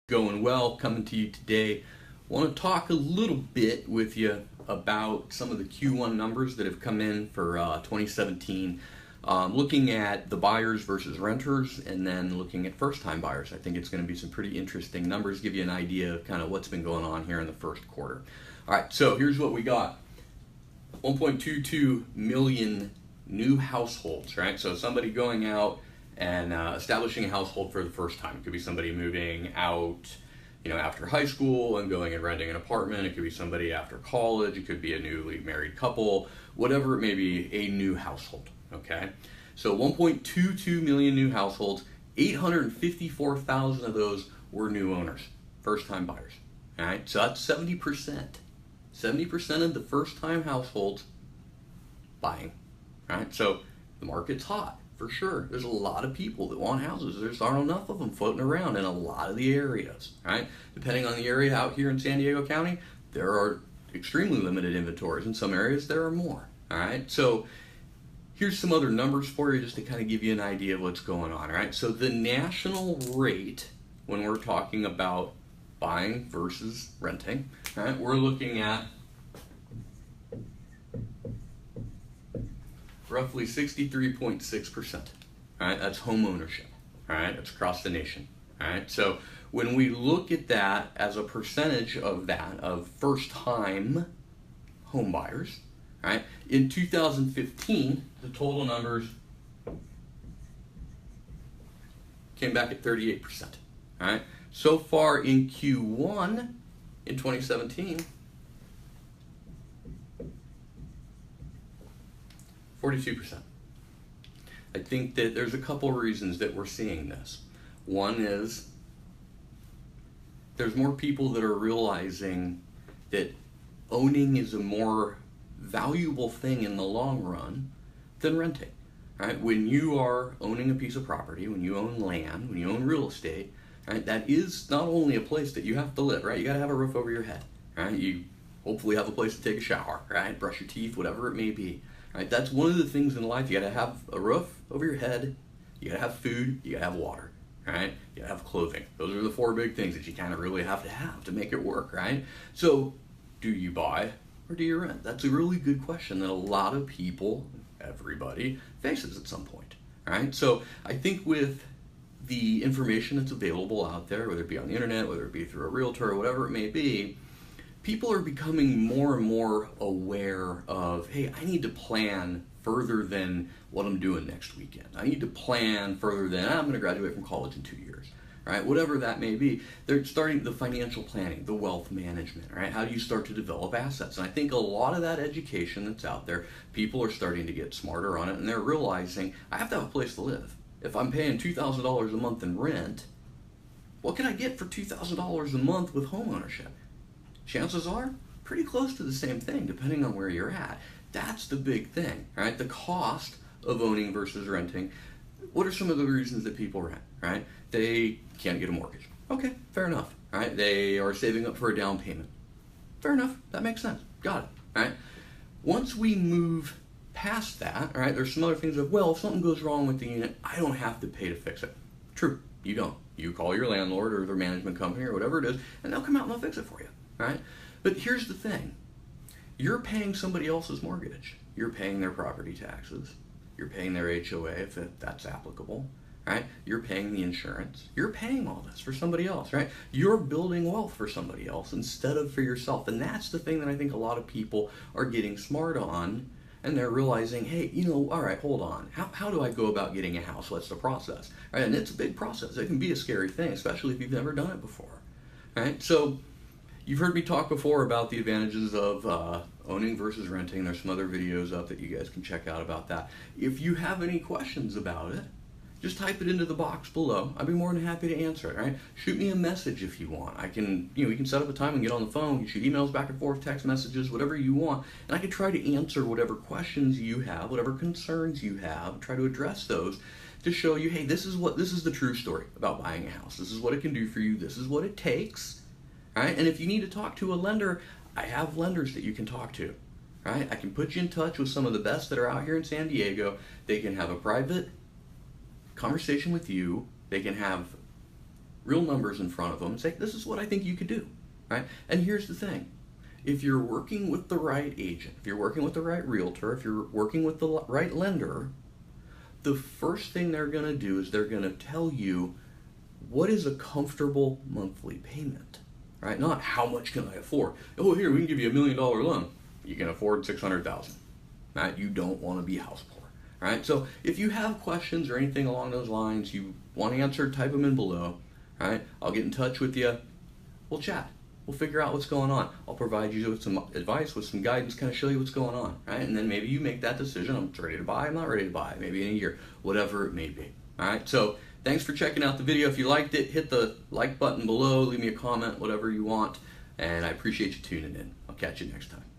Going well, coming to you today. Want to talk a little bit with you about some of the Q1 numbers that have come in for 2017. Looking at the buyers versus renters, and then looking at first-time buyers. I think it's going to be some pretty interesting numbers, give you an idea of kind of what's been going on here in the first quarter. All right, so here's what we got. 1.22 million new households, right? So somebody going out and establishing a household for the first time. It could be somebody moving out, after high school and going and renting an apartment. It could be somebody after college. It could be a newly married couple. Whatever it may be, a new household, okay? So 1.22 million new households, 854,000 of those were new owners, first-time buyers, all right? So that's 70%. 70% of the first-time households buying, right? So the market's hot. For sure, there's a lot of people that want houses. There's aren't enough of them floating around in a lot of the areas, right? Depending on the area out here in San Diego County, there are extremely limited inventories. In some areas, there are more, all right? So here's some other numbers for you just to kind of give you an idea of what's going on, all right? So the national rate, when we're talking about buying versus renting, all right, we're looking at roughly 63.6%. All right, that's home ownership. All right, that's across the nation. All right, so when we look at that as a percentage of that, of first-time home buyers, all right, in 2015, the total numbers came back at 38%. All right, so far in Q1 in 2017, 42%. I think that there's a couple reasons that we're seeing this. One is there's more people that are realizing that owning is a more valuable thing in the long run than renting. Right? When you are owning a piece of property, when you own land, when you own real estate, right, that is not only a place that you have to live, right? You got to have a roof over your head, right? You hopefully have a place to take a shower, right? Brush your teeth, whatever it may be. Right, that's one of the things in life. You gotta have a roof over your head, you gotta have food, you gotta have water, right? You gotta have clothing. Those are the four big things that you kind of really have to make it work, right? So, do you buy or do you rent? That's a really good question that a lot of people, everybody, faces at some point, right? So, I think with the information that's available out there, whether it be on the internet, whether it be through a realtor, or whatever it may be, people are becoming more and more aware of, hey, I need to plan further than what I'm doing next weekend. I need to plan further than I'm going to graduate from college in 2 years, right? Whatever that may be. They're starting the financial planning, the wealth management, right? How do you start to develop assets? And I think a lot of that education that's out there, people are starting to get smarter on it, and they're realizing, I have to have a place to live. If I'm paying $2,000 a month in rent, what can I get for $2,000 a month with home ownership? Chances are pretty close to the same thing, depending on where you're at. That's the big thing, right? The cost of owning versus renting. What are some of the reasons that people rent, right? They can't get a mortgage. Okay, fair enough, right? They are saving up for a down payment. Fair enough, that makes sense. Got it, right? Once we move past that, right, there's some other things of, well, if something goes wrong with the unit, I don't have to pay to fix it. True, you don't. You call your landlord or their management company or whatever it is, and they'll come out and they'll fix it for you. Right? But here's the thing. You're paying somebody else's mortgage. You're paying their property taxes. You're paying their HOA if that's applicable. Right? You're paying the insurance. You're paying all this for somebody else, right? You're building wealth for somebody else instead of for yourself. And that's the thing that I think a lot of people are getting smart on, and they're realizing, hey, all right, hold on. How do I go about getting a house? What's the process? Right? And it's a big process. It can be a scary thing, especially if you've never done it before. Right? So you've heard me talk before about the advantages of owning versus renting. There's some other videos up that you guys can check out about that. If you have any questions about it, just type it into the box below. I'd be more than happy to answer it, right? Shoot me a message if you want. I can, we can set up a time and get on the phone. You shoot emails back and forth, text messages, whatever you want. And I can try to answer whatever questions you have, whatever concerns you have, try to address those to show you, hey, this is the true story about buying a house. This is what it can do for you. This is what it takes. Right? And if you need to talk to a lender, I have lenders that you can talk to. Right? I can put you in touch with some of the best that are out here in San Diego. They can have a private conversation with you. They can have real numbers in front of them and say, this is what I think you could do, right? And here's the thing. If you're working with the right agent, if you're working with the right realtor, if you're working with the right lender, the first thing they're going to do is they're going to tell you what is a comfortable monthly payment, right? Not how much can I afford. Oh, here, we can give you $1 million loan. You can afford $600,000, right? You don't want to be house poor, right? So if you have questions or anything along those lines you want answered, type them in below, right? I'll get in touch with you. We'll chat. We'll figure out what's going on. I'll provide you with some advice, with some guidance, kind of show you what's going on, right? And then maybe you make that decision. I'm ready to buy, I'm not ready to buy, maybe in a year, whatever it may be, all right? So thanks for checking out the video. If you liked it, hit the like button below, leave me a comment, whatever you want, and I appreciate you tuning in. I'll catch you next time.